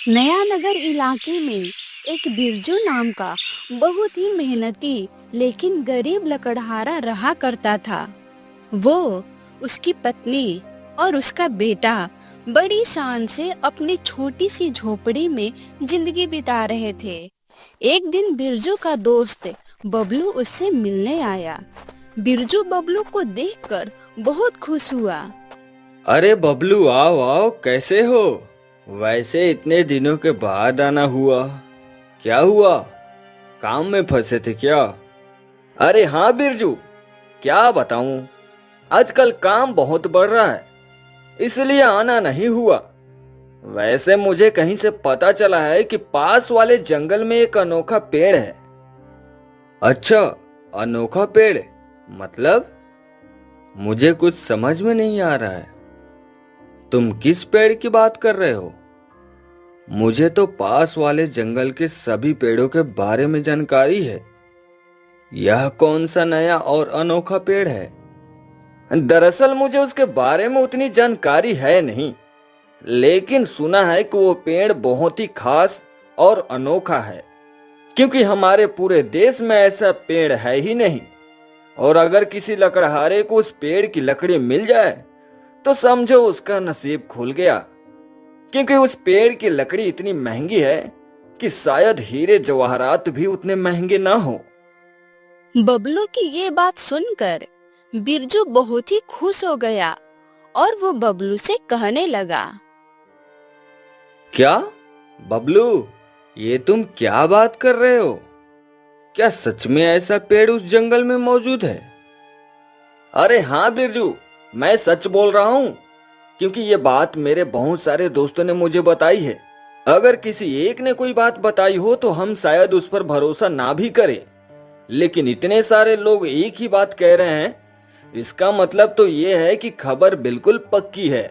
नया नगर इलाके में एक बिरजू नाम का बहुत ही मेहनती लेकिन गरीब लकड़हारा रहा करता था। वो, उसकी पत्नी और उसका बेटा बड़ी शान से अपनी छोटी सी झोपड़ी में जिंदगी बिता रहे थे। एक दिन बिरजू का दोस्त बबलू उससे मिलने आया। बिरजू बबलू को देखकर बहुत खुश हुआ। अरे बबलू, आओ आओ, कैसे हो? वैसे इतने दिनों के बाद आना हुआ। क्या हुआ? काम में फंसे थे क्या? अरे हाँ बिरजू, क्या बताऊं, आजकल काम बहुत बढ़ रहा है, इसलिए आना नहीं हुआ। वैसे मुझे कहीं से पता चला है कि पास वाले जंगल में एक अनोखा पेड़ है। अच्छा, अनोखा पेड़ मतलब? मुझे कुछ समझ में नहीं आ रहा है। तुम किस पेड़ की बात कर रहे हो? मुझे तो पास वाले जंगल के सभी पेड़ों के बारे में जानकारी है। यह कौन सा नया और अनोखा पेड़ है? दरअसल मुझे उसके बारे में उतनी जानकारी है नहीं, लेकिन सुना है कि वो पेड़ बहुत ही खास और अनोखा है, क्योंकि हमारे पूरे देश में ऐसा पेड़ है ही नहीं। और अगर किसी लकड़हारे को उस पेड़ की लकड़ी मिल जाए तो समझो उसका नसीब खुल गया, क्योंकि उस पेड़ की लकड़ी इतनी महंगी है कि शायद हीरे जवाहरात भी उतने महंगे ना हो। बबलू की ये बात सुनकर बिरजू बहुत ही खुश हो गया और वो बबलू से कहने लगा। क्या बबलू, ये तुम क्या बात कर रहे हो? क्या सच में ऐसा पेड़ उस जंगल में मौजूद है? अरे हाँ बिरजू, मैं सच बोल रहा हूँ, क्योंकि ये बात मेरे बहुत सारे दोस्तों ने मुझे बताई है। अगर किसी एक ने कोई बात बताई हो तो हम शायद उस पर भरोसा ना भी करें, लेकिन इतने सारे लोग एक ही बात कह रहे हैं, इसका मतलब तो ये है कि खबर बिल्कुल पक्की है।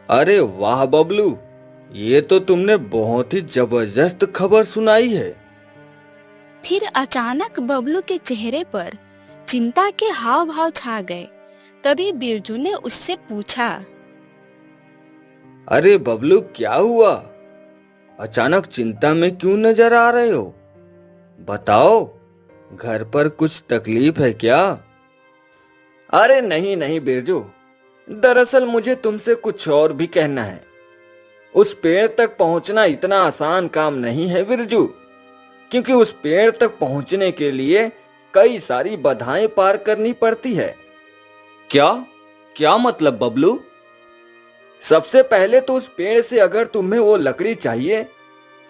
अरे वाह बबलू, ये तो तुमने बहुत ही जबरदस्त खबर सुनाई है। फिर अचानक बबलू के चेहरे पर चिंता के हाव भाव छा गए। तभी बिरजू ने उससे पूछा। अरे बबलू, क्या हुआ? अचानक चिंता में क्यों नजर आ रहे हो? बताओ, घर पर कुछ तकलीफ है क्या? अरे नहीं नहीं बिरजू, दरअसल मुझे तुमसे कुछ और भी कहना है। उस पेड़ तक पहुंचना इतना आसान काम नहीं है बिरजू, क्योंकि उस पेड़ तक पहुंचने के लिए कई सारी बाधाएं पार करनी पड़ती है। क्या? क्या मतलब बबलू? सबसे पहले तो उस पेड़ से अगर तुम्हें वो लकड़ी चाहिए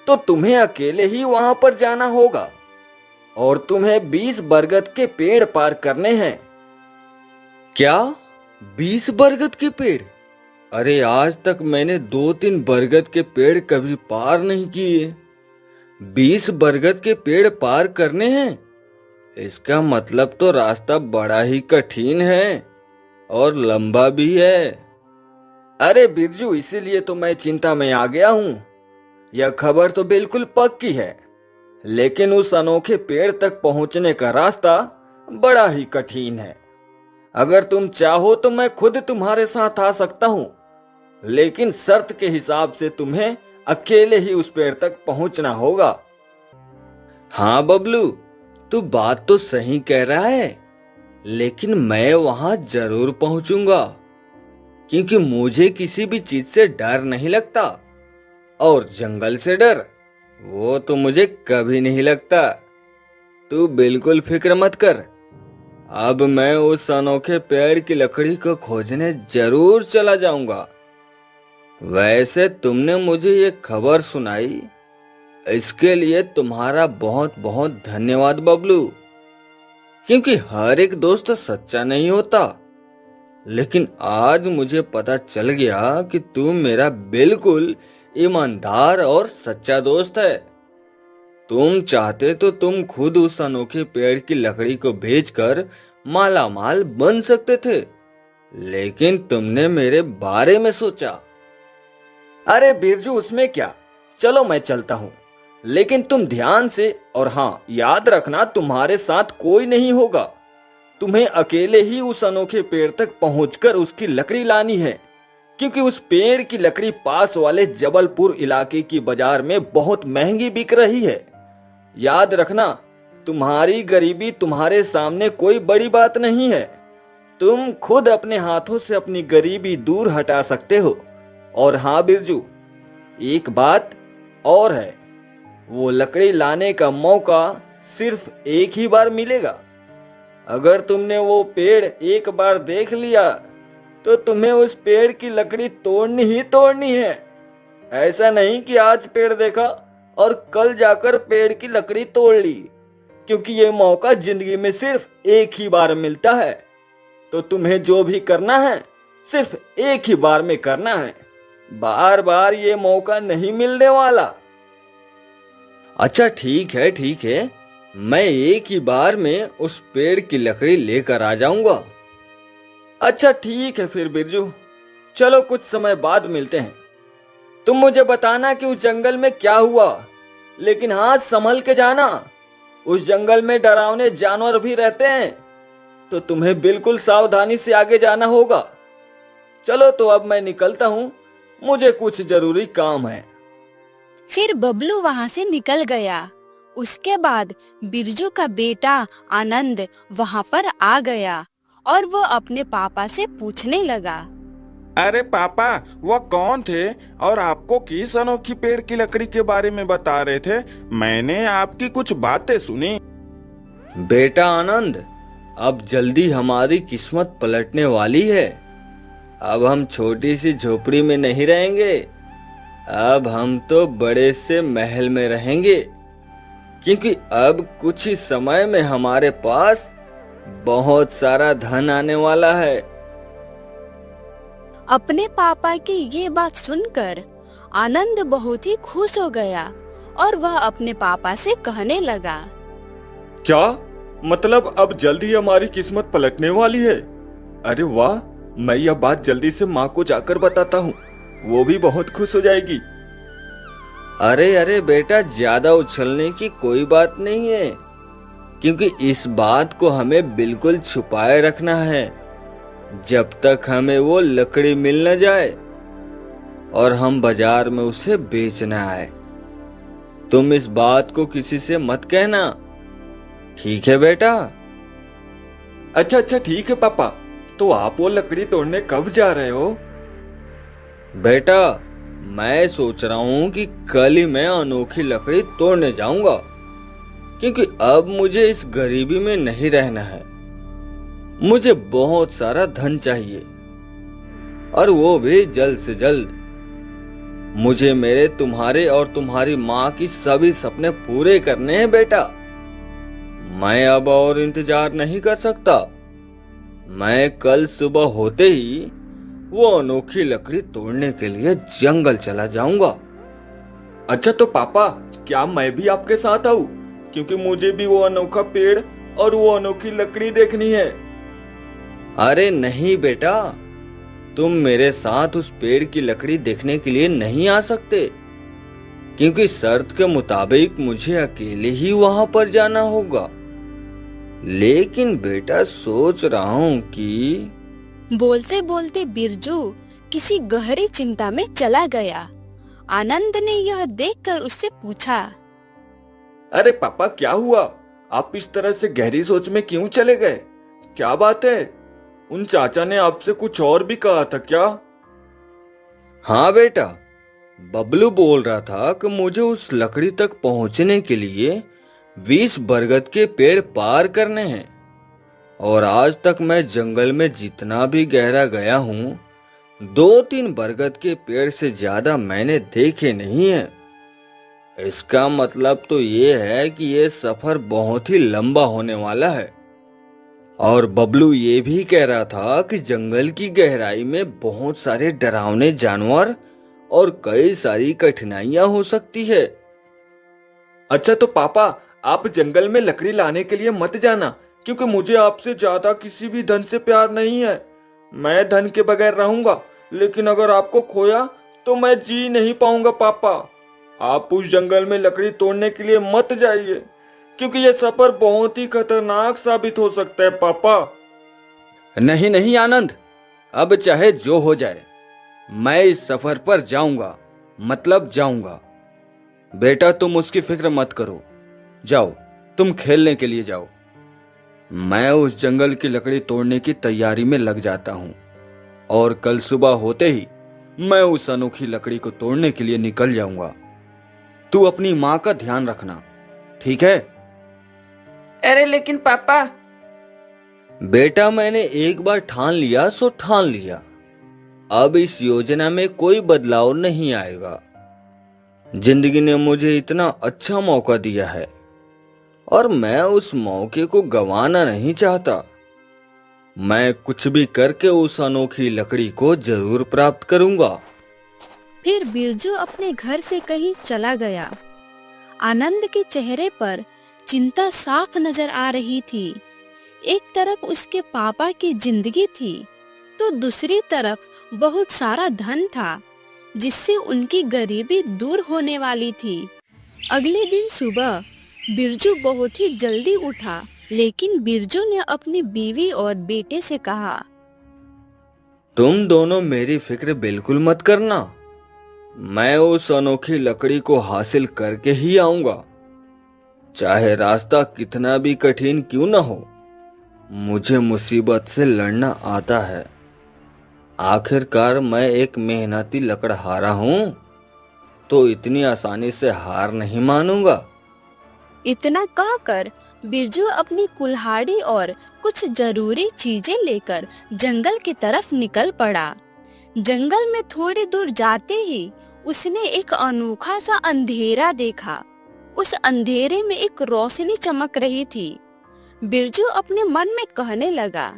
तो तुम्हें अकेले ही वहां पर जाना होगा, और तुम्हें 20 बरगद के पेड़ पार करने हैं। क्या? 20 बरगद के पेड़? अरे आज तक मैंने 2-3 बरगद के पेड़ कभी पार नहीं किए। 20 बरगद के पेड़ पार करने हैं? इसका मतलब तो रास्ता बड़ा ही कठिन है और लंबा भी है। अरे बिरजू, इसीलिए तो मैं चिंता में आ गया हूँ। यह खबर तो बिल्कुल पक्की है, लेकिन उस अनोखे पेड़ तक पहुंचने का रास्ता बड़ा ही कठिन है। अगर तुम चाहो तो मैं खुद तुम्हारे साथ आ सकता हूं, लेकिन शर्त के हिसाब से तुम्हें अकेले ही उस पेड़ तक पहुंचना होगा। हाँ बबलू, तू बात तो सही कह रहा है, लेकिन मैं वहां जरूर पहुंचूंगा, क्योंकि मुझे किसी भी चीज से डर नहीं लगता, और जंगल से डर, वो तो मुझे कभी नहीं लगता। तू बिल्कुल फिक्र मत कर। अब मैं उस अनोखे पेड़ की लकड़ी को खोजने जरूर चला जाऊंगा। वैसे तुमने मुझे ये खबर सुनाई, इसके लिए तुम्हारा बहुत बहुत धन्यवाद बबलू, क्योंकि हर एक दोस्त सच्चा नहीं होता। लेकिन आज मुझे पता चल गया कि तू मेरा बिल्कुल ईमानदार और सच्चा दोस्त है। तुम चाहते तो तुम खुद उस अनोखे पेड़ की लकड़ी को बेचकर माला माल बन सकते थे, लेकिन तुमने मेरे बारे में सोचा। अरे बिरजू, उसमें क्या, चलो मैं चलता हूँ, लेकिन तुम ध्यान से, और हाँ याद रखना, तुम्हारे साथ कोई नहीं होगा। तुम्हें अकेले ही उस अनोखे पेड़ तक पहुंचकर उसकी लकड़ी लानी है, क्योंकि उस पेड़ की लकड़ी पास वाले जबलपुर इलाके की बाजार में बहुत महंगी बिक रही है। याद रखना, तुम्हारी गरीबी तुम्हारे सामने कोई बड़ी बात नहीं है। तुम खुद अपने हाथों से अपनी गरीबी दूर हटा सकते हो। और हाँ बिरजू, एक बात और है, वो लकड़ी लाने का मौका सिर्फ एक ही बार मिलेगा। अगर तुमने वो पेड़ एक बार देख लिया तो तुम्हें उस पेड़ की लकड़ी तोड़नी ही तोड़नी है। ऐसा नहीं कि आज पेड़ देखा और कल जाकर पेड़ की लकड़ी तोड़ ली, क्योंकि ये मौका जिंदगी में सिर्फ एक ही बार मिलता है। तो तुम्हें जो भी करना है सिर्फ एक ही बार में करना है, बार बार ये मौका नहीं मिलने वाला। अच्छा ठीक है ठीक है, मैं एक ही बार में उस पेड़ की लकड़ी लेकर आ जाऊंगा। अच्छा ठीक है फिर बिरजू, चलो कुछ समय बाद मिलते हैं। तुम मुझे बताना कि उस जंगल में क्या हुआ, लेकिन हाँ संभल के जाना। उस जंगल में डरावने जानवर भी रहते हैं, तो तुम्हें बिल्कुल सावधानी से आगे जाना होगा। चलो तो अब मैं निकलता हूँ, मुझे कुछ जरूरी काम है। फिर बबलू वहां से निकल गया। उसके बाद बिरजू का बेटा आनंद वहां पर आ गया और वो अपने पापा से पूछने लगा। अरे पापा, वह कौन थे और आपको किस अनोखी पेड़ की लकड़ी के बारे में बता रहे थे? मैंने आपकी कुछ बातें सुनी। बेटा आनंद, अब जल्दी हमारी किस्मत पलटने वाली है। अब हम छोटी सी झोपड़ी में नहीं रहेंगे, अब हम तो बड़े से महल में रहेंगे, क्योंकि अब कुछ ही समय में हमारे पास बहुत सारा धन आने वाला है। अपने पापा की ये बात सुनकर आनंद बहुत ही खुश हो गया और वह अपने पापा से कहने लगा। क्या मतलब अब जल्दी हमारी किस्मत पलटने वाली है? अरे वाह, मैं यह बात जल्दी से माँ को जाकर बताता हूँ, वो भी बहुत खुश हो जाएगी। अरे अरे बेटा, ज्यादा उछलने की कोई बात नहीं है, क्योंकि इस बात को हमें बिल्कुल छुपाए रखना है जब तक हमें वो लकड़ी मिल न जाए और हम बाजार में उसे बेच न आए। तुम इस बात को किसी से मत कहना, ठीक है बेटा? अच्छा अच्छा ठीक है पापा, तो आप वो लकड़ी तोड़ने कब जा रहे हो? बेटा, मैं सोच रहा हूँ कि कल ही मैं अनोखी लकड़ी तोड़ने जाऊंगा, क्योंकि अब मुझे इस गरीबी में नहीं रहना है। मुझे बहुत सारा धन चाहिए, और वो भी जल्द से जल्द। मुझे मेरे, तुम्हारे और तुम्हारी माँ की सभी सपने पूरे करने हैं बेटा। मैं अब और इंतजार नहीं कर सकता। मैं कल सुबह होते ही वो अनोखी लकड़ी तोड़ने के लिए जंगल चला जाऊंगा। अच्छा तो पापा, क्या मैं भी आपके साथ आऊं? क्योंकि मुझे भी वो अनोखा पेड़ और वो अनोखी लकड़ी देखनी है। अरे नहीं बेटा, तुम मेरे साथ उस पेड़ की लकड़ी देखने के लिए नहीं आ सकते, क्योंकि शर्त के मुताबिक मुझे अकेले ही वहां पर जाना होगा। लेकिन बेटा, सोच रहा हूं कि बोलते बोलते बिरजू किसी गहरी चिंता में चला गया। आनंद ने यह देखकर उससे पूछा। अरे पापा, क्या हुआ? आप इस तरह से गहरी सोच में क्यों चले गए? क्या बात है? उन चाचा ने आपसे कुछ और भी कहा था क्या? हाँ बेटा, बबलू बोल रहा था कि मुझे उस लकड़ी तक पहुंचने के लिए 20 बरगद के पेड़ पार करने हैं, और आज तक मैं जंगल में जितना भी गहरा गया हूँ, 2-3 बरगद के पेड़ से ज्यादा मैंने देखे नहीं है। इसका मतलब तो ये है कि ये सफर बहुत ही लंबा होने वाला है। और बबलू ये भी कह रहा था कि जंगल की गहराई में बहुत सारे डरावने जानवर और कई सारी कठिनाइयां हो सकती है। अच्छा तो पापा, आप जंगल में लकड़ी लाने के लिए मत जाना, क्योंकि मुझे आपसे ज्यादा किसी भी धन से प्यार नहीं है। मैं धन के बगैर रहूंगा, लेकिन अगर आपको खोया तो मैं जी नहीं पाऊंगा। पापा, आप उस जंगल में लकड़ी तोड़ने के लिए मत जाइए, क्योंकि यह सफर बहुत ही खतरनाक साबित हो सकता है। पापा नहीं नहीं आनंद, अब चाहे जो हो जाए, मैं इस सफर पर जाऊंगा, मतलब जाऊंगा। बेटा तुम उसकी फिक्र मत करो, जाओ तुम खेलने के लिए जाओ। मैं उस जंगल की लकड़ी तोड़ने की तैयारी में लग जाता हूं और कल सुबह होते ही मैं उस अनोखी लकड़ी को तोड़ने के लिए निकल जाऊंगा। तू अपनी माँ का ध्यान रखना, ठीक है? अरे लेकिन पापा। बेटा मैंने एक बार ठान लिया सो ठान लिया। अब इस योजना में कोई बदलाव नहीं आएगा। जिंदगी ने मुझे इतना अच्छा मौका दिया है और मैं उस मौके को गंवाना नहीं चाहता। मैं कुछ भी करके उस अनोखी लकड़ी को जरूर प्राप्त करूंगा। फिर बिरजू अपने घर से कहीं चला गया। आनंद के चेहरे पर चिंता साफ नजर आ रही थी। एक तरफ उसके पापा की जिंदगी थी तो दूसरी तरफ बहुत सारा धन था जिससे उनकी गरीबी दूर होने वाली थी। अगले दिन सुबह बिरजू बहुत ही जल्दी उठा, लेकिन बिरजू ने अपनी बीवी और बेटे से कहा, तुम दोनों मेरी फिक्र बिल्कुल मत करना। मैं उस अनोखी लकड़ी को हासिल करके ही आऊंगा, चाहे रास्ता कितना भी कठिन क्यों न हो। मुझे मुसीबत से लड़ना आता है। आखिरकार मैं एक मेहनती लकड़हारा हूं, तो इतनी आसानी से हार नहीं मानूंगा। इतना कहकर बिरजू अपनी कुल्हाड़ी और कुछ जरूरी चीजें लेकर जंगल की तरफ निकल पड़ा। जंगल में थोड़ी दूर जाते ही उसने एक अनोखा सा अंधेरा देखा। उस अंधेरे में एक रोशनी चमक रही थी। बिरजू अपने मन में कहने लगा,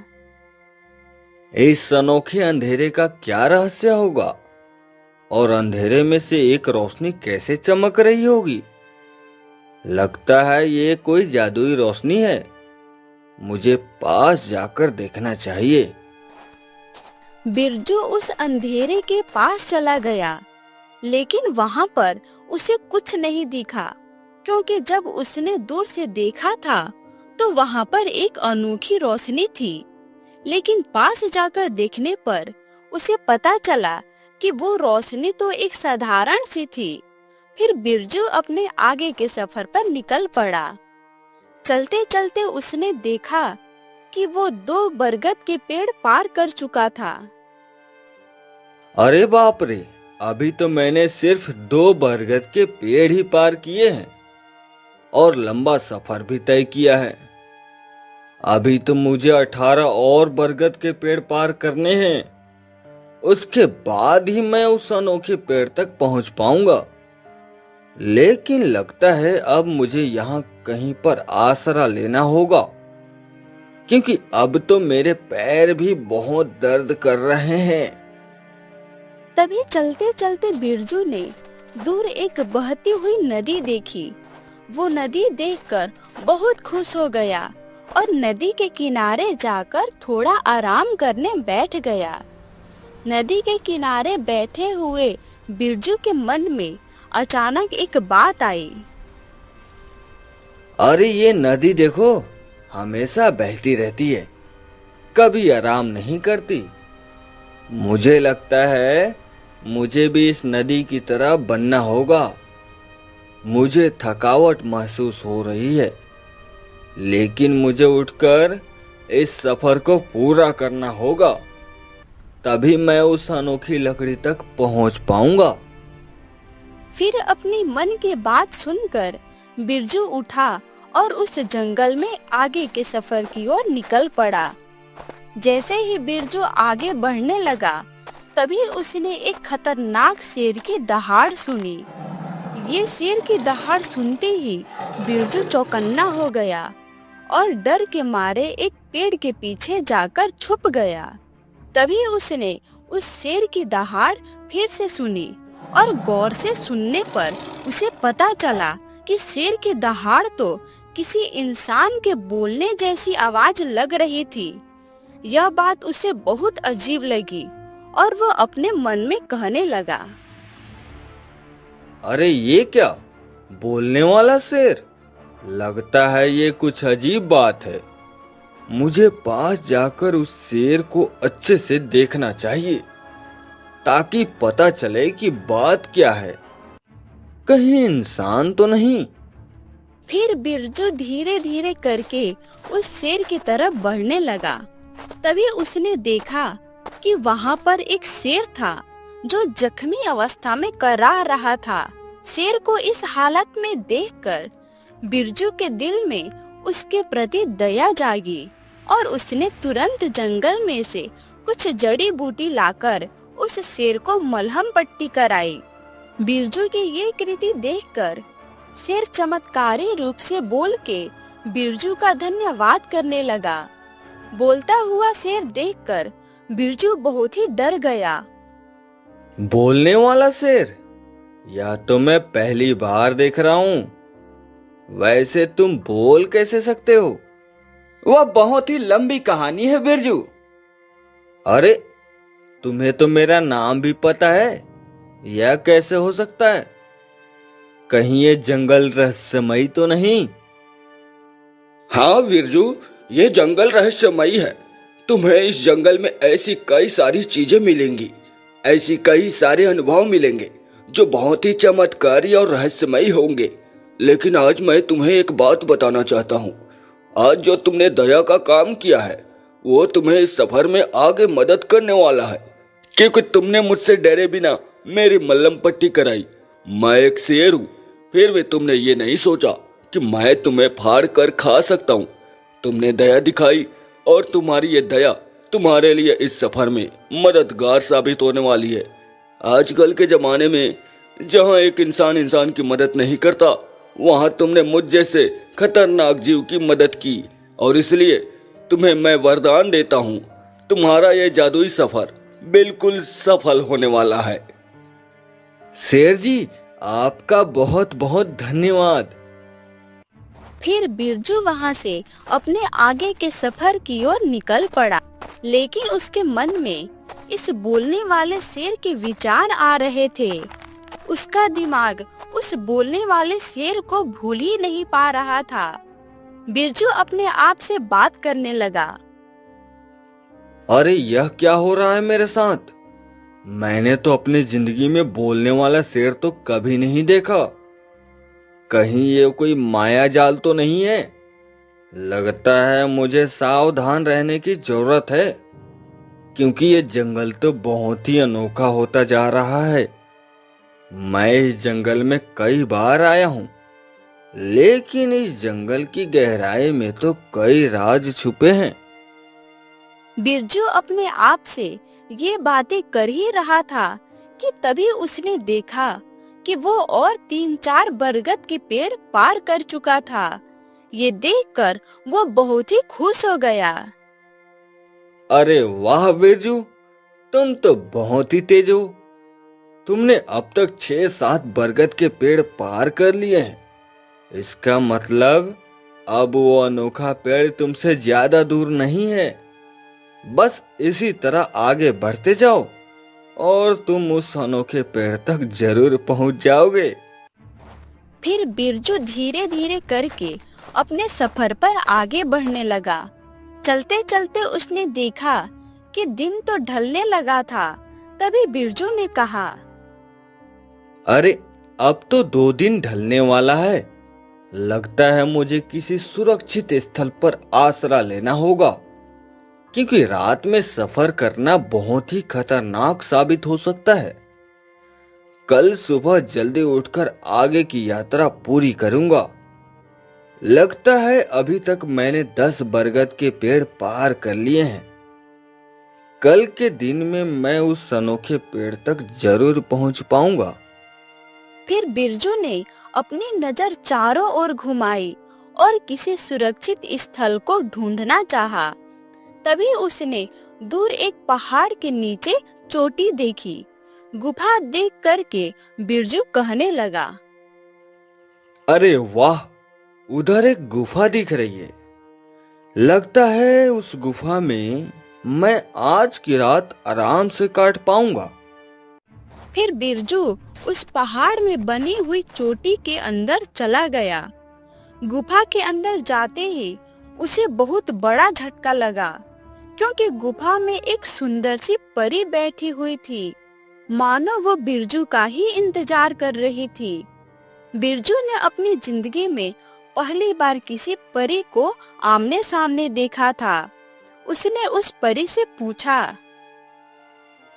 इस अनोखे अंधेरे का क्या रहस्य होगा और अंधेरे में से एक रोशनी कैसे चमक रही होगी? लगता है ये कोई जादुई रोशनी है। मुझे पास जाकर देखना चाहिए। बिरजू उस अंधेरे के पास चला गया, लेकिन वहां पर उसे कुछ नहीं दिखा, क्योंकि जब उसने दूर से देखा था तो वहां पर एक अनोखी रोशनी थी। लेकिन पास जाकर देखने पर उसे पता चला कि वो रोशनी तो एक साधारण सी थी। फिर बिरजू अपने आगे के सफर पर निकल पड़ा। चलते चलते उसने देखा कि वो 2 बरगद के पेड़ पार कर चुका था। अरे बाप रे, अभी तो मैंने सिर्फ 2 बरगद के पेड़ ही पार किए हैं और लंबा सफर भी तय किया है। अभी तो मुझे 18 और बरगद के पेड़ पार करने हैं। उसके बाद ही मैं उस अनोखे पेड़ तक पहुंच पाऊंगा। लेकिन लगता है अब मुझे यहाँ कहीं पर आसरा लेना होगा, क्योंकि अब तो मेरे पैर भी बहुत दर्द कर रहे हैं। तभी चलते चलते बिरजू ने दूर एक बहती हुई नदी देखी। वो नदी देखकर बहुत खुश हो गया और नदी के किनारे जाकर थोड़ा आराम करने बैठ गया। नदी के किनारे बैठे हुए बिरजू के मन में अचानक एक बात आई। अरे ये नदी देखो, हमेशा बहती रहती है, कभी आराम नहीं करती। मुझे लगता है मुझे भी इस नदी की तरह बनना होगा। मुझे थकावट महसूस हो रही है, लेकिन मुझे उठकर इस सफर को पूरा करना होगा, तभी मैं उस अनोखी लकड़ी तक पहुंच पाऊंगा। फिर अपनी मन की बात सुनकर बिरजू उठा और उस जंगल में आगे के सफर की ओर निकल पड़ा। जैसे ही बिरजू आगे बढ़ने लगा, तभी उसने एक खतरनाक शेर की दहाड़ सुनी। ये शेर की दहाड़ सुनते ही बिरजू चौकन्ना हो गया और डर के मारे एक पेड़ के पीछे जाकर छुप गया। तभी उसने उस शेर की दहाड़ फिर से सुनी और गौर से सुनने पर उसे पता चला कि शेर की दहाड़ तो किसी इंसान के बोलने जैसी आवाज लग रही थी। यह बात उसे बहुत अजीब लगी और वह अपने मन में कहने लगा, अरे ये क्या, बोलने वाला शेर? लगता है ये कुछ अजीब बात है। मुझे पास जाकर उस शेर को अच्छे से देखना चाहिए। ताकि पता चले कि बात क्या है। कहीं इंसान तो नहीं। फिर बिरजू धीरे धीरे करके उस शेर की तरफ बढ़ने लगा। तभी उसने देखा कि वहां पर एक शेर था जो जख्मी अवस्था में कराह रहा था। शेर को इस हालत में देखकर बिरजू के दिल में उसके प्रति दया जागी और उसने तुरंत जंगल में से कुछ जड़ी बूटी लाकर उस शेर को मलहम पट्टी कराई। बिरजू की ये कृति देखकर शेर चमत्कारी रूप से बोल के बिरजू का धन्यवाद करने लगा। बोलता हुआ शेर देखकर बिरजू बहुत ही डर गया। बोलने वाला शेर? या तो मैं पहली बार देख रहा हूँ। वैसे तुम बोल कैसे सकते हो? वह बहुत ही लंबी कहानी है बिरजू। अरे, तुम्हें तो मेरा नाम भी पता है। यह कैसे हो सकता है? कहीं ये जंगल रहस्यमयी तो नहीं? हाँ बिरजू, ये जंगल रहस्यमयी है। तुम्हें इस जंगल में ऐसी कई सारी चीजें मिलेंगी, ऐसी कई सारे अनुभव मिलेंगे जो बहुत ही चमत्कारी और रहस्यमयी होंगे। लेकिन आज मैं तुम्हें एक बात बताना चाहता हूँ। आज जो तुमने दया का काम किया है वो तुम्हें इस सफर में आगे मदद करने वाला है, क्योंकि तुमने मुझसे डरे बिना मेरी मल्लम पट्टी कराई। मैं एक शेर हूँ, फिर भी तुमने ये नहीं सोचा कि मैं तुम्हें फाड़ कर खा सकता हूँ। तुमने दया दिखाई और तुम्हारी ये दया तुम्हारे लिए इस सफर में मददगार साबित होने वाली है। आजकल के जमाने में जहाँ एक इंसान इंसान की मदद नहीं करता, वहाँ तुमने मुझ जैसे खतरनाक जीव की मदद की, और इसलिए तुम्हें मैं वरदान देता हूँ, तुम्हारा ये जादुई सफर बिल्कुल सफल होने वाला है। शेर जी, आपका बहुत बहुत धन्यवाद। फिर बिरजू वहां से अपने आगे के सफर की ओर निकल पड़ा। लेकिन उसके मन में इस बोलने वाले शेर के विचार आ रहे थे। उसका दिमाग उस बोलने वाले शेर को भूल ही नहीं पा रहा था। बिरजू अपने आप से बात करने लगा। अरे, यह क्या हो रहा है मेरे साथ? मैंने तो अपनी जिंदगी में बोलने वाला शेर तो कभी नहीं देखा। कहीं ये कोई माया जाल तो नहीं है? लगता है मुझे सावधान रहने की जरूरत है, क्योंकि ये जंगल तो बहुत ही अनोखा होता जा रहा है। मैं इस जंगल में कई बार आया हूँ, लेकिन इस जंगल की गहराई में तो कई राज छुपे हैं। बिरजू अपने आप से ये बातें कर ही रहा था कि तभी उसने देखा कि वो और 3-4 बरगद के पेड़ पार कर चुका था। ये देखकर वो बहुत ही खुश हो गया। अरे वाह बिरजू, तुम तो बहुत ही तेज हो। तुमने अब तक 6-7 बरगद के पेड़ पार कर लिए हैं। इसका मतलब अब वो अनोखा पेड़ तुमसे ज्यादा दूर नहीं है। बस इसी तरह आगे बढ़ते जाओ और तुम उस अनोखे पेड़ तक जरूर पहुंच जाओगे। फिर बिरजू धीरे धीरे करके अपने सफर पर आगे बढ़ने लगा। चलते चलते उसने देखा कि दिन तो ढलने लगा था। तभी बिरजू ने कहा, अरे, अब तो 2 दिन ढलने वाला है। लगता है मुझे किसी सुरक्षित स्थल पर आसरा लेना होगा, क्योंकि रात में सफर करना बहुत ही खतरनाक साबित हो सकता है। कल सुबह जल्दी उठकर आगे की यात्रा पूरी करूंगा। लगता है अभी तक मैंने 10 बरगद के पेड़ पार कर लिए हैं। कल के दिन में मैं उस अनोखे पेड़ तक जरूर पहुंच पाऊंगा। फिर बिरजू ने अपनी नजर चारों ओर घुमाई और किसी सुरक्षित स्थल को ढूंढना चाहा। तभी उसने दूर एक पहाड़ के नीचे चोटी देखी। गुफा देख करके बिरजू कहने लगा, अरे वाह, उधर एक गुफा दिख रही है। लगता है उस गुफा में मैं आज की रात आराम से काट पाऊंगा। फिर बिरजू उस पहाड़ में बनी हुई चोटी के अंदर चला गया। गुफा के अंदर जाते ही उसे बहुत बड़ा झटका लगा, क्योंकि गुफा में एक सुंदर सी परी बैठी हुई थी। मानो वो बिरजू का ही इंतजार कर रही थी। बिरजू ने अपनी जिंदगी में पहली बार किसी परी को आमने सामने देखा था। उसने उस परी से पूछा,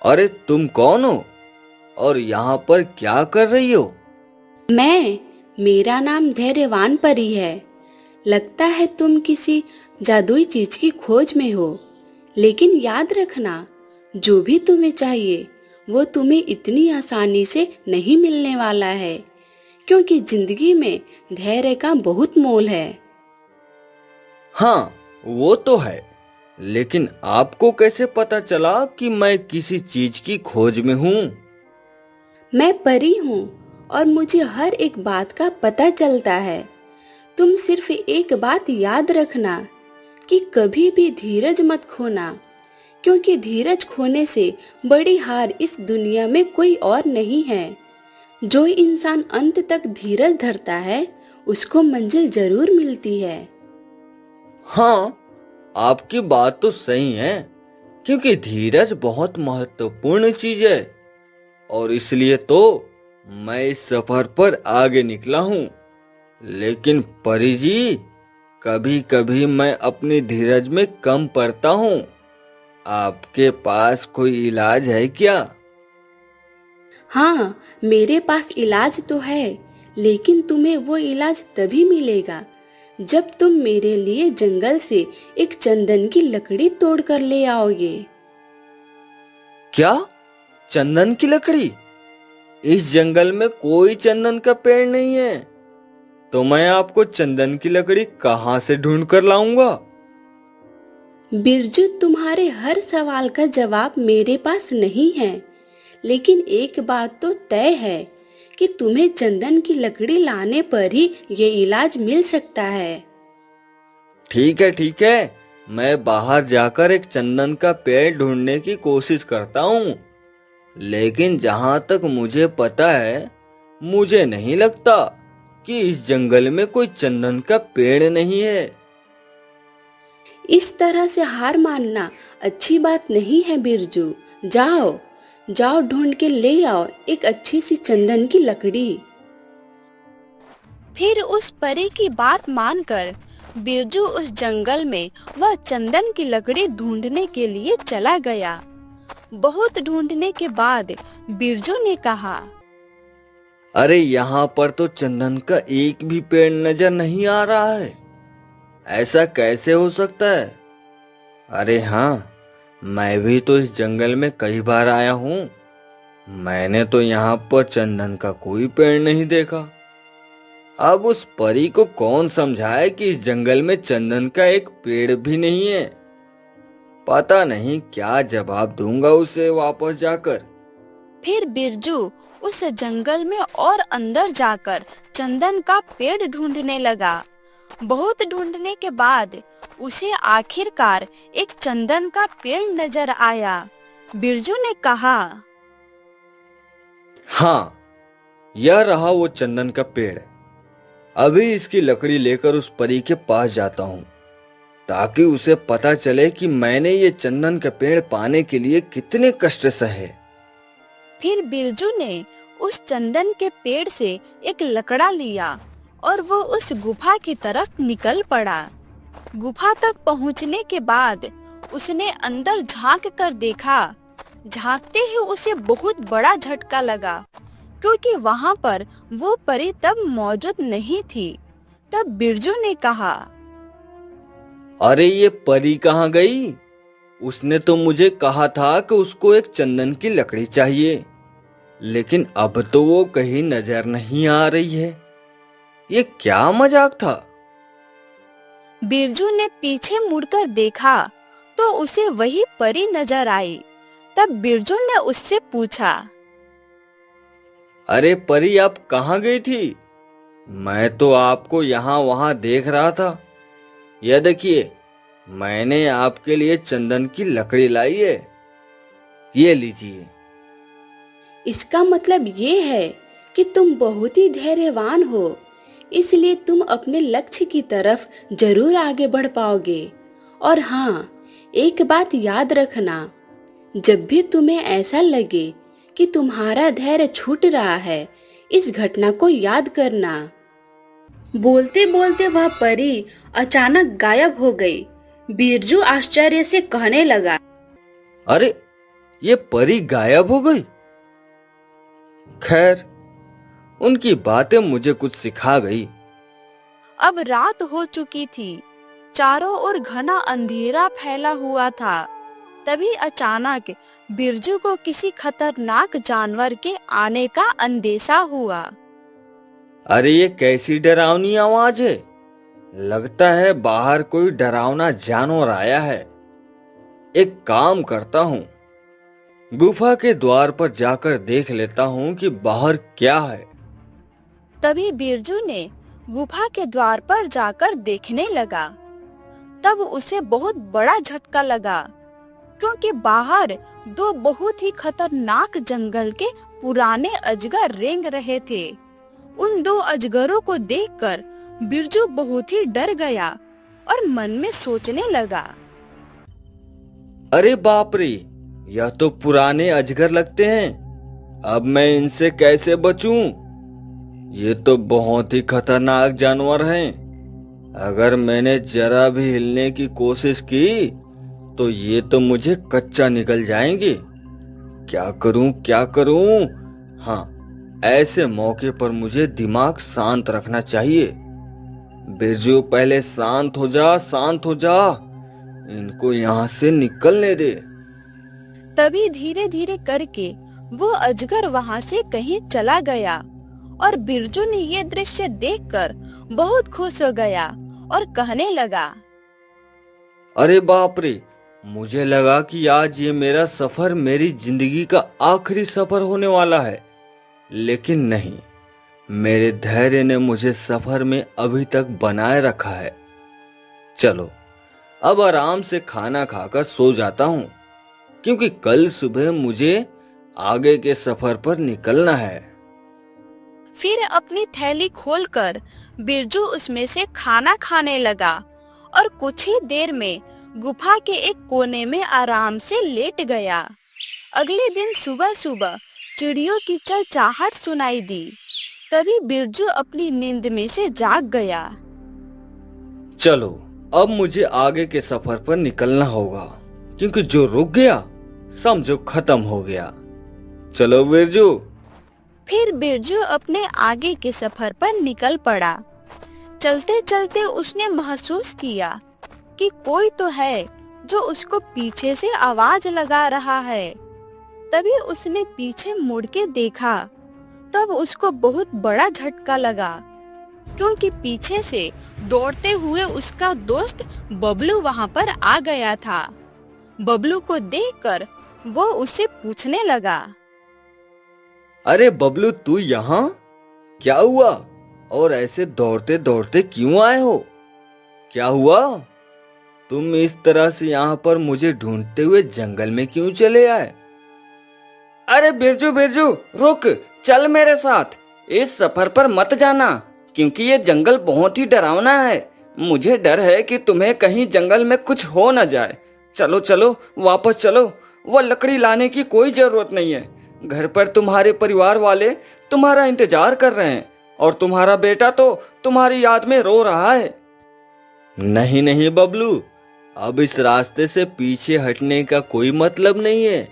अरे तुम कौन हो और यहाँ पर क्या कर रही हो? मेरा नाम धैर्यवान परी है। लगता है तुम किसी जादुई चीज की खोज में हो, लेकिन याद रखना, जो भी तुम्हें चाहिए वो तुम्हें इतनी आसानी से नहीं मिलने वाला है, क्योंकि जिंदगी में धैर्य का बहुत मोल है। हाँ, वो तो है, लेकिन आपको कैसे पता चला कि मैं किसी चीज की खोज में हूँ? मैं परी हूँ और मुझे हर एक बात का पता चलता है। तुम सिर्फ एक बात याद रखना कि कभी भी धीरज मत खोना, क्योंकि धीरज खोने से बड़ी हार इस दुनिया में कोई और नहीं है। जो इंसान अंत तक धीरज धरता है उसको मंजिल जरूर मिलती है। हाँ, आपकी बात तो सही है, क्योंकि धीरज बहुत महत्वपूर्ण चीज है और इसलिए तो मैं इस सफर पर आगे निकला हूँ। लेकिन परी जी, कभी कभी मैं अपनी धीरज में कम पड़ता हूँ। आपके पास कोई इलाज है क्या? हाँ, मेरे पास इलाज तो है, लेकिन तुम्हें वो इलाज तभी मिलेगा जब तुम मेरे लिए जंगल से एक चंदन की लकड़ी तोड़ कर ले आओगे। क्या? चंदन की लकड़ी? इस जंगल में कोई चंदन का पेड़ नहीं है, तो मैं आपको चंदन की लकड़ी कहाँ से ढूंढ कर लाऊंगा? बिरजू, तुम्हारे हर सवाल का जवाब मेरे पास नहीं है, लेकिन एक बात तो तय है कि तुम्हें चंदन की लकड़ी लाने पर ही ये इलाज मिल सकता है। ठीक है, मैं बाहर जाकर एक चंदन का पेड़ ढूंढने की कोशिश करता हूँ। लेकिन जहाँ तक मुझे पता है, मुझे नहीं लगता कि इस जंगल में कोई चंदन का पेड़ नहीं है। इस तरह से हार मानना अच्छी बात नहीं है बिरजू। जाओ ढूंढ के ले आओ एक अच्छी सी चंदन की लकड़ी। फिर उस परी की बात मानकर बिरजू उस जंगल में वह चंदन की लकड़ी ढूंढने के लिए चला गया। बहुत ढूंढने के बाद बिरजू ने कहा, अरे यहाँ पर तो चंदन का एक भी पेड़ नजर नहीं आ रहा है। ऐसा कैसे हो सकता है? अरे हाँ, मैं भी तो इस जंगल में कई बार आया हूँ। मैंने तो यहाँ पर चंदन का कोई पेड़ नहीं देखा। अब उस परी को कौन समझाए कि इस जंगल में चंदन का एक पेड़ भी नहीं है। पता नहीं क्या जवाब दूंगा उसे वापस जाकर। फिर बिरजू उस जंगल में और अंदर जाकर चंदन का पेड़ ढूंढने लगा। बहुत ढूंढने के बाद उसे आखिरकार एक चंदन का पेड़ नजर आया। बिरजू ने कहा, हाँ, यह रहा वो चंदन का पेड़। अभी इसकी लकड़ी लेकर उस परी के पास जाता हूँ, ताकि उसे पता चले कि मैंने ये चंदन का पेड़ पाने के लिए कितने कष्ट सहे। फिर बिरजू ने उस चंदन के पेड़ से एक लकड़ा लिया और वो उस गुफा की तरफ निकल पड़ा। गुफा तक पहुंचने के बाद उसने अंदर झांक कर देखा। झांकते ही उसे बहुत बड़ा झटका लगा, क्योंकि वहां पर वो परी तब मौजूद नहीं थी। तब बिरजू ने कहा, अरे ये परी कहाँ गई? उसने तो मुझे कहा था कि उसको एक चंदन की लकड़ी चाहिए, लेकिन अब तो वो कहीं नजर नहीं आ रही है। ये क्या मजाक था? बिरजू ने पीछे मुड़कर देखा तो उसे वही परी नजर आई। तब बिरजू ने उससे पूछा, अरे परी, आप कहाँ गई थी? मैं तो आपको यहाँ वहाँ देख रहा था। यह देखिए, मैंने आपके लिए चंदन की लकड़ी लाई है। ये लीजिए। इसका मतलब ये है कि तुम बहुत ही धैर्यवान हो, इसलिए तुम अपने लक्ष्य की तरफ जरूर आगे बढ़ पाओगे। और हाँ, एक बात याद रखना, जब भी तुम्हें ऐसा लगे कि तुम्हारा धैर्य छूट रहा है, इस घटना को याद करना। बोलते बोलते वह परी अचानक गायब हो गई। बिरजू आश्चर्य से कहने लगा, अरे ये परी गायब हो गई। खैर, उनकी बातें मुझे कुछ सिखा गई। अब रात हो चुकी थी, चारों ओर घना अंधेरा फैला हुआ था। तभी अचानक बिरजू को किसी खतरनाक जानवर के आने का अंदेशा हुआ। अरे ये कैसी डरावनी आवाज है। लगता है बाहर कोई डरावना जानवर आया है। एक काम करता हूँ, गुफा के द्वार पर जाकर देख लेता हूँ कि बाहर क्या है। तभी बिरजू ने गुफा के द्वार पर जाकर देखने लगा। तब उसे बहुत बड़ा झटका लगा, क्योंकि बाहर दो बहुत ही खतरनाक जंगल के पुराने अजगर रेंग रहे थे। उन दो अजगरों को देखकर बिरजू बहुत ही डर गया और मन में सोचने लगा, अरे बाप रे, यह तो पुराने अजगर लगते हैं। अब मैं इनसे कैसे बचूं? ये तो बहुत ही खतरनाक जानवर हैं। अगर मैंने जरा भी हिलने की कोशिश की तो ये तो मुझे कच्चा निकल जाएंगे। क्या करूं क्या करूं? हाँ, ऐसे मौके पर मुझे दिमाग शांत रखना चाहिए। बिरजू पहले शांत हो जा, शांत हो जा। इनको यहाँ से निकलने दे। तभी धीरे धीरे करके वो अजगर वहां से कहीं चला गया और बिरजू ने ये दृश्य देखकर बहुत खुश हो गया और कहने लगा, अरे बाप रे, मुझे लगा कि आज ये मेरा सफर मेरी जिंदगी का आखिरी सफर होने वाला है, लेकिन नहीं। मेरे धैर्य ने मुझे सफर में अभी तक बनाए रखा है। चलो, अब आराम से खाना खाकर सो जाता हूँ, क्योंकि कल सुबह मुझे आगे के सफर पर निकलना है। फिर अपनी थैली खोलकर बिरजू उसमें से खाना खाने लगा और कुछ ही देर में गुफा के एक कोने में आराम से लेट गया। अगले दिन सुबह सुबह चिड़ियों की चहचहाहट सुनाई दी। तभी बिरजू अपनी नींद में से जाग गया। चलो, अब मुझे आगे के सफर पर निकलना होगा, क्योंकि जो रुक गया समझो खत्म हो गया। चलो बिरजू। फिर बिरजू अपने आगे के सफर पर निकल पड़ा। चलते चलते उसने महसूस किया कि कोई तो है जो उसको पीछे से आवाज लगा रहा है। तभी उसने पीछे मुड़ के देखा। तब उसको बहुत बड़ा झटका लगा, क्योंकि पीछे से दौड़ते हुए उसका दोस्त बबलू वहां पर आ गया था। बबलू को देखकर वो उससे पूछने लगा, अरे बबलू, तू यहाँ? क्या हुआ? और ऐसे दौड़ते दौड़ते क्यों आए हो? क्या हुआ? तुम इस तरह से यहाँ पर मुझे ढूंढते हुए जंगल में क्यों चले आए? अरे बिरजू बिरजू रुक, चल मेरे साथ। इस सफर पर मत जाना, क्योंकि ये जंगल बहुत ही डरावना है। मुझे डर है कि तुम्हें कहीं जंगल में कुछ हो न जाए। चलो चलो, वापस चलो। वह लकड़ी लाने की कोई जरूरत नहीं है। घर पर तुम्हारे परिवार वाले तुम्हारा इंतजार कर रहे हैं और तुम्हारा बेटा तो तुम्हारी याद में रो रहा है। नहीं नहीं बबलू, अब इस रास्ते से पीछे हटने का कोई मतलब नहीं है।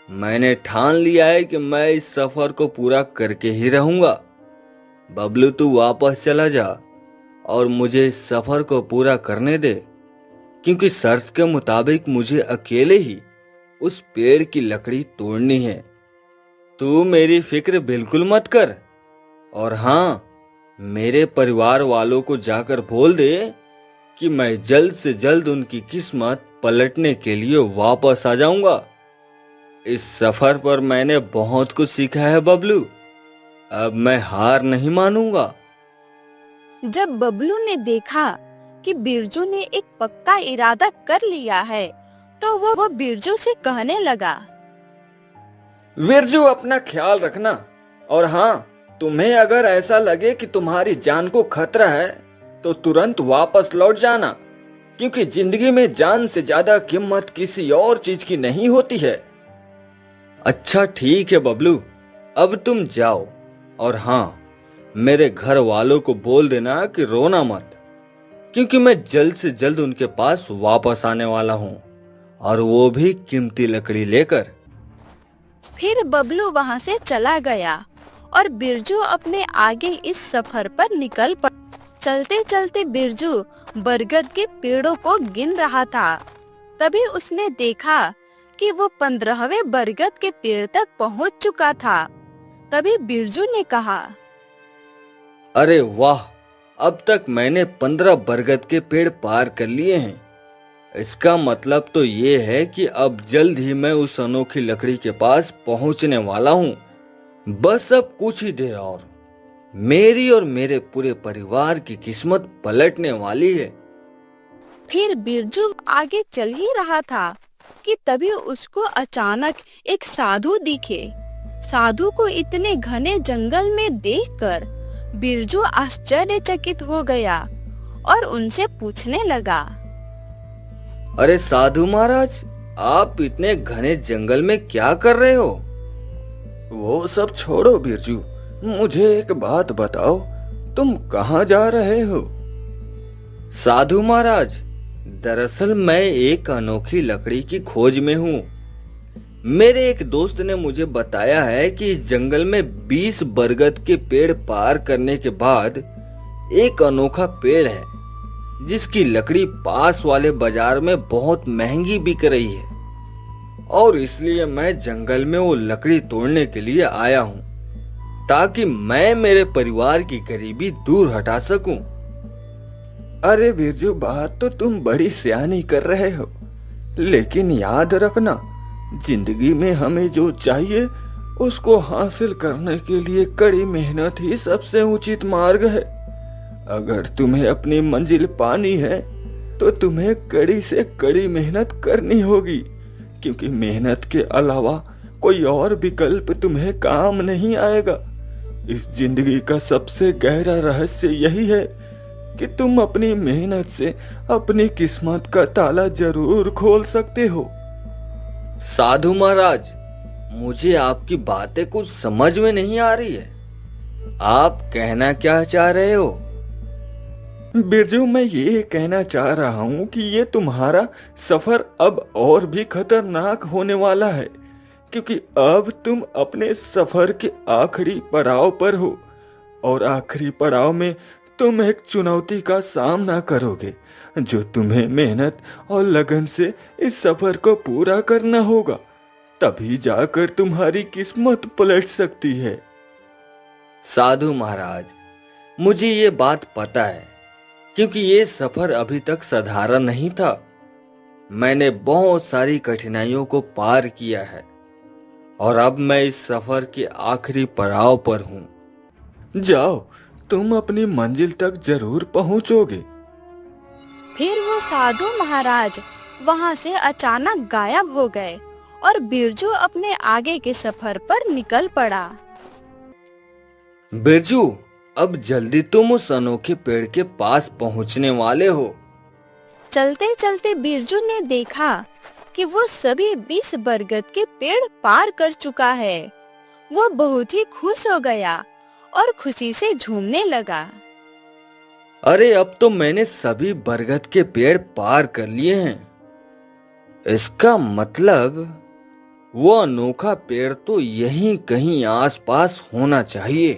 मैंने ठान लिया है कि मैं इस सफर को पूरा करके ही रहूंगा। बबलू, तू वापस चला जा और मुझे इस सफर को पूरा करने दे, क्योंकि शर्त के मुताबिक मुझे अकेले ही उस पेड़ की लकड़ी तोड़नी है। तू मेरी फिक्र बिल्कुल मत कर। और हाँ, मेरे परिवार वालों को जाकर बोल दे कि मैं जल्द से जल्द उनकी किस्मत पलटने के लिए वापस आ जाऊंगा। इस सफर पर मैंने बहुत कुछ सीखा है बबलू। अब मैं हार नहीं मानूंगा। जब बबलू ने देखा कि बिरजू ने एक पक्का इरादा कर लिया है, तो वो बिरजू से कहने लगा, बिरजू, अपना ख्याल रखना। और हाँ, तुम्हें अगर ऐसा लगे कि तुम्हारी जान को खतरा है तो तुरंत वापस लौट जाना, क्योंकि जिंदगी में जान से ज्यादा कीमत किसी और चीज की नहीं होती है। अच्छा ठीक है बबलू, अब तुम जाओ। और हाँ, मेरे घर वालों को बोल देना कि रोना मत, क्योंकि मैं जल्द से जल्द उनके पास वापस आने वाला हूँ, और वो भी कीमती लकड़ी लेकर। फिर बबलू वहां से चला गया और बिरजू अपने आगे इस सफर पर निकल पड़ा। चलते चलते बिरजू बरगद के पेड़ों को गिन रहा था। तभी उसने देखा कि वो 15वें बरगद के पेड़ तक पहुंच चुका था। तभी बिरजू ने कहा, अरे वाह, अब तक मैंने 15 बरगद के पेड़ पार कर लिए हैं। इसका मतलब तो ये है कि अब जल्द ही मैं उस अनोखी लकड़ी के पास पहुंचने वाला हूं। बस अब कुछ ही देर और मेरी और मेरे पूरे परिवार की किस्मत पलटने वाली है। फिर बिरजू आगे चल ही रहा था कि तभी उसको अचानक एक साधु दिखे। साधु को इतने घने जंगल में देखकर बिरजू आश्चर्यचकित हो गया और उनसे पूछने लगा, अरे साधु महाराज, आप इतने घने जंगल में क्या कर रहे हो? वो सब छोड़ो बिरजू, मुझे एक बात बताओ, तुम कहाँ जा रहे हो? साधु महाराज, दरअसल मैं एक अनोखी लकड़ी की खोज में हूँ। मेरे एक दोस्त ने मुझे बताया है कि इस जंगल में 20 बरगद के पेड़ पार करने के बाद एक अनोखा पेड़ है, जिसकी लकड़ी पास वाले बाजार में बहुत महंगी बिक रही है, और इसलिए मैं जंगल में वो लकड़ी तोड़ने के लिए आया हूँ, ताकि मैं मेरे परिवार की गरीबी दूर हटा सकूं। अरे बिरजू, बात तो तुम बड़ी सियानी कर रहे हो, लेकिन याद रखना, जिंदगी में हमें जो चाहिए उसको हासिल करने के लिए कड़ी मेहनत ही सबसे उचित मार्ग है। अगर तुम्हें अपनी मंजिल पानी है तो तुम्हें कड़ी से कड़ी मेहनत करनी होगी, क्योंकि मेहनत के अलावा कोई और विकल्प तुम्हें काम नहीं आएगा। इस जिंदगी का सबसे गहरा रहस्य यही है कि तुम अपनी मेहनत से अपनी किस्मत का ताला जरूर खोल सकते हो। साधु महाराज, मुझे आपकी बातें कुछ समझ में नहीं आ रही है। आप कहना क्या चाह रहे हो? बिरजू, मैं ये कहना चाह रहा हूँ कि ये तुम्हारा सफर अब और भी खतरनाक होने वाला है, क्योंकि अब तुम अपने सफर के आखिरी पड़ाव पर हो, और आखिरी पड़ाव में तुम एक चुनौती का सामना करोगे, जो तुम्हें मेहनत और लगन से इस सफर को पूरा करना होगा। तभी जाकर तुम्हारी किस्मत पलट सकती है। साधु महाराज, मुझे ये बात पता है, क्योंकि ये सफर अभी तक साधारण नहीं था। मैंने बहुत सारी कठिनाइयों को पार किया है, और अब मैं इस सफर के आखिरी पड़ाव पर हूँ। जाओ, तुम अपनी मंजिल तक जरूर पहुंचोगे। फिर वो साधु महाराज वहां से अचानक गायब हो गए और बिरजू अपने आगे के सफर पर निकल पड़ा। बिरजू, अब जल्दी तुम उस अनोखे पेड़ के पास पहुंचने वाले हो। चलते चलते बिरजू ने देखा कि वो सभी 20 बरगद के पेड़ पार कर चुका है। वो बहुत ही खुश हो गया और खुशी से झूमने लगा। अरे, अब तो मैंने सभी बरगद के पेड़ पार कर लिए हैं। इसका मतलब वो अनोखा पेड़ तो यहीं कहीं आसपास होना चाहिए।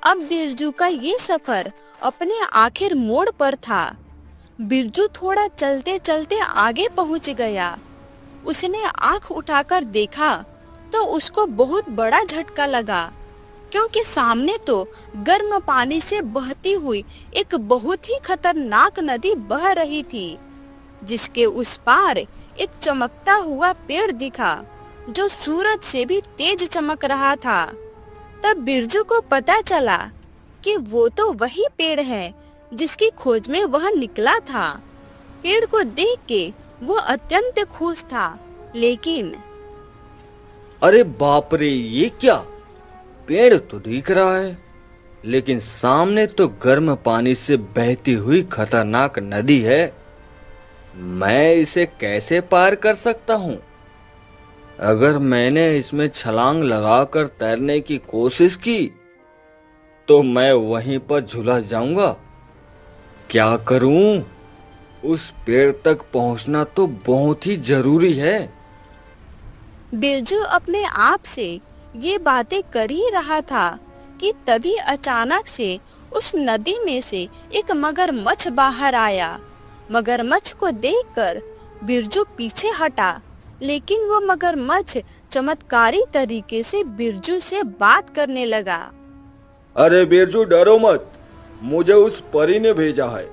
अब बिरजू का ये सफर अपने आखिर मोड़ पर था। बिरजू थोड़ा चलते चलते आगे पहुंच गया। उसने आंख उठाकर देखा तो उसको बहुत बड़ा झटका लगा, क्योंकि सामने तो गर्म पानी से बहती हुई एक बहुत ही खतरनाक नदी बह रही थी, जिसके उस पार एक चमकता हुआ पेड़ दिखा, जो सूरज से भी तेज चमक रहा था। तब बिरजू को पता चला कि वो तो वही पेड़ है जिसकी खोज में वह निकला था। पेड़ को देख के वो अत्यंत खुश था, लेकिन अरे बाप रे, ये क्या? पेड़ तो दिख रहा है, लेकिन सामने तो गर्म पानी से बहती हुई खतरनाक नदी है। मैं इसे कैसे पार कर सकता हूँ? अगर मैंने इसमें छलांग लगाकर तैरने की कोशिश की तो मैं वहीं पर झुलस जाऊंगा। क्या करूं? उस पेड़ तक पहुंचना तो बहुत ही जरूरी है। बिरजू अपने आप से ये बातें कर ही रहा था कि तभी अचानक से उस नदी में से एक मगरमच्छ बाहर आया। मगरमच्छ को देखकर बिरजू पीछे हटा, लेकिन वो मगरमच्छ चमत्कारी तरीके से बिरजू से बात करने लगा। अरे बिरजू, डरो मत। मुझे उस परी ने भेजा है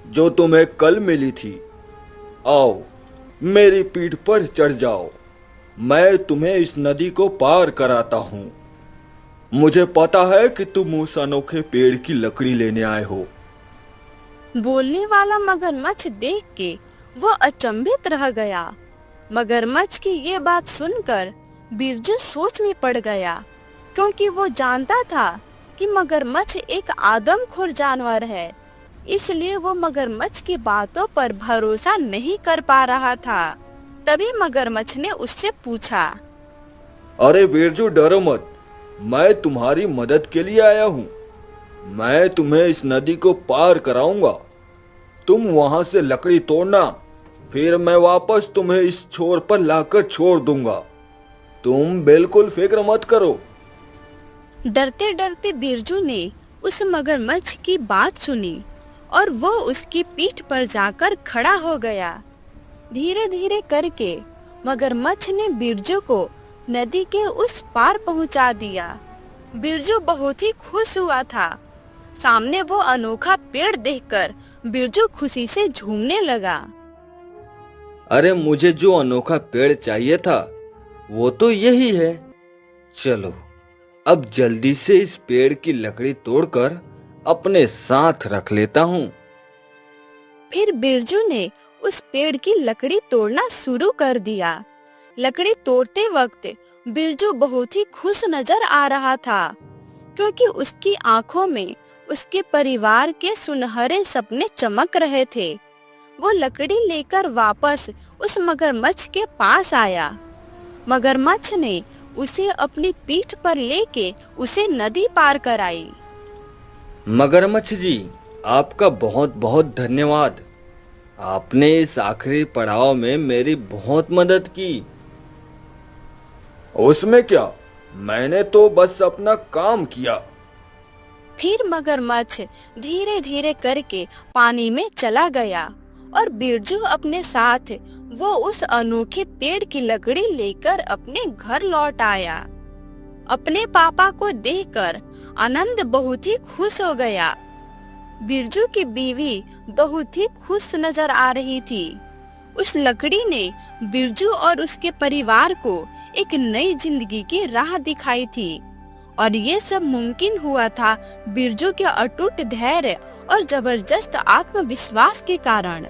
जो तुम्हें कल मिली थी। आओ, मेरी पीठ पर चढ़ जाओ। मैं तुम्हें इस नदी को पार कराता हूँ। मुझे पता है कि तुम उस अनोखे पेड़ की लकड़ी लेने आए हो। बोलने वाला मगरमच्छ देख के वो अचंभित रह गया। मगरमच्छ की ये बात सुनकर बिरजू सोच में पड़ गया, क्योंकि वो जानता था कि मगरमच्छ एक आदमखोर जानवर है। इसलिए वो मगरमच्छ की बातों पर भरोसा नहीं कर पा रहा था। तभी मगरमच्छ ने उससे पूछा, अरे बिरजू, डरो मत। मैं तुम्हारी मदद के लिए आया हूँ। मैं तुम्हें इस नदी को पार कराऊंगा। तुम वहां से लकड़ी तोड़ना, फिर मैं वापस तुम्हें इस छोर पर लाकर छोड़ दूंगा। तुम बिल्कुल फिक्र मत करो। डरते डरते बिरजू ने उस मगरमच्छ की बात सुनी और वो उसकी पीठ पर जाकर खड़ा हो गया। धीरे धीरे करके मगरमच्छ ने बिरजू को नदी के उस पार पहुंचा दिया। बिरजू बहुत ही खुश हुआ था। सामने वो अनोखा पेड़ देखकर बिरजू खुशी से झूमने लगा। अरे मुझे जो अनोखा पेड़ चाहिए था वो तो यही है। चलो अब जल्दी से इस पेड़ की लकड़ी तोड़कर अपने साथ रख लेता हूँ। फिर बिरजू ने उस पेड़ की लकड़ी तोड़ना शुरू कर दिया। लकड़ी तोड़ते वक्त बिरजू बहुत ही खुश नजर आ रहा था, क्योंकि उसकी आंखों में उसके परिवार के सुनहरे सपने चमक रहे थे। वो लकड़ी लेकर वापस उस मगरमच्छ के पास आया। मगरमच्छ ने उसे अपनी पीठ पर लेके उसे नदी पार कराई। मगरमच्छ जी, आपका बहुत बहुत धन्यवाद। आपने इस आखिरी पड़ाव में मेरी बहुत मदद की। उसमें क्या, मैंने तो बस अपना काम किया। फिर मगरमच्छ धीरे धीरे करके पानी में चला गया और बिरजू अपने साथ वो उस अनोखे पेड़ की लकड़ी लेकर अपने घर लौट आया। अपने पापा को देखकर आनंद बहुत ही खुश हो गया। बिरजू की बीवी बहुत ही खुश नजर आ रही थी। उस लकड़ी ने बिरजू और उसके परिवार को एक नई जिंदगी की राह दिखाई थी, और ये सब मुमकिन हुआ था बिरजू के अटूट धैर्य और जबरदस्त आत्मविश्वास के कारण।